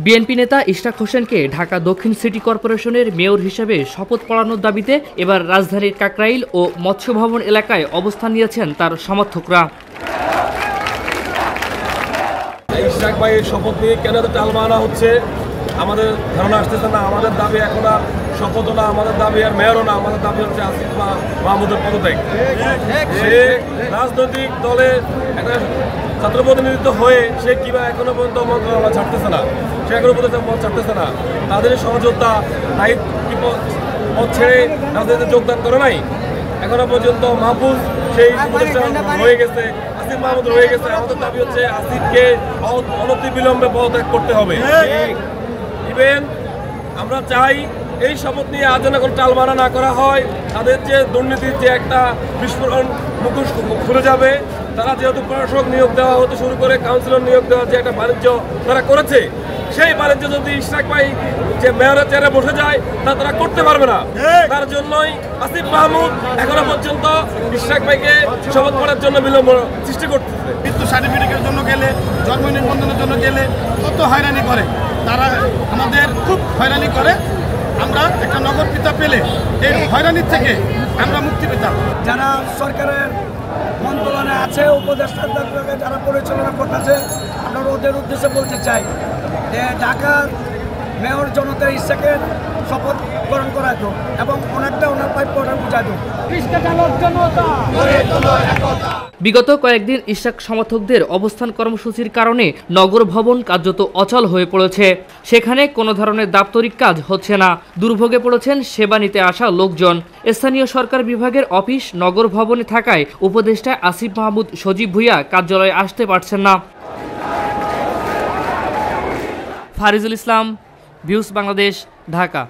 BNP নেতা ইশরাক হোসেনকে ঢাকা দক্ষিণ সিটি কর্পোরেশনের মেয়র হিসেবে শপথ পড়ানোর দাবিতে এবার রাজধানীর কাকরাইল ও মৎস্য ভবন এলাকায় অবস্থান নিয়েছেন তার সমর্থকরা। ইশরাক ভাইয়ের শপথ নিয়ে কেন টাল মানা হচ্ছে আমাদের ধারণা আসতেছে না। আমাদের দাবি এখন আর শপথও না, আমাদের দাবি আর মেয়রও না, আমাদের দাবি হচ্ছে আসিফ মাহমুদের পদত্যাগ। সে রাজনৈতিক দলের একটা ছাত্র প্রতিনিধিত্ব হয়ে সে কিভাবে এখনো পর্যন্ত মন্ত্রণালয় ছাড়তেছে না, সে এখনো পর্যন্ত মত ছাড়তেছে না। তাদের সহযোগিতা পদ ছেড়ে রাজনীতিতে যোগদান করে নাই এখনো পর্যন্ত। মাহফুজ সেই উপদেষ্টা হয়ে গেছে, আসিফ মাহমুদ রয়ে গেছে। আমাদের দাবি হচ্ছে আসিফকে অনতিবিলম্বে পদত্যাগ করতে হবে। ইভেন আমরা চাই এই শপথ নিয়ে আজ যেন কোনো টালমানা না করা হয়। তাদের যে দুর্নীতির যে একটা বিস্ফোরণ মুখোশ খুলে যাবে। তারা যেহেতু প্রশাসক নিয়োগ দেওয়া হতে শুরু করে কাউন্সিলর নিয়োগ দেওয়া যে একটা বাণিজ্য তারা করেছে, সেই বাণিজ্য যদি ইশরাক ভাই যে মেয়রের চেয়ারে বসে যায় তা তারা করতে পারবে না। তার জন্যই আসিফ মাহমুদ এখনো পর্যন্ত ইশরাক ভাইকে শপথ করার জন্য বিলম্ব সৃষ্টি করতেছে। মৃত্যু সার্টিফিকেটের জন্য গেলে, জন্ম নিবন্ধনের জন্য গেলে কত হয়রানি করে, তারা আমাদের খুব হয়রানি করে। আমরা একটা নগর পিতা পেলে এই হয়রানির থেকে আমরা মুক্তি পেতাম। যারা সরকারের মন্ত্রণালয়ে আছে, উপদেষ্টাদেরকে যারা পরিচালনা করতেছে, আমরা ওদের উদ্দেশ্যে বলতে চাই যে ঢাকার মেয়র জনতা ইশরাকের শপথ গ্রহণ করায় তো এবং ওনার প্রাপ্য বুঝায় তো। বিগত কয়েকদিন ইশরাক সমর্থকদের অবস্থান কর্মসূচির কারণে নগর ভবন কার্যত অচল হয়ে পড়েছে। সেখানে কোনো ধরনের দাপ্তরিক কাজ হচ্ছে না। দুর্ভোগে পড়েছেন সেবা নিতে আসা লোকজন। স্থানীয় সরকার বিভাগের অফিস নগর ভবনে থাকায় উপদেষ্টা আসিফ মাহমুদ সজীব ভুঁইয়া কার্যালয়ে আসতে পারছেন না। ফারিজুল ইসলাম, ভিউজ বাংলাদেশ, ঢাকা।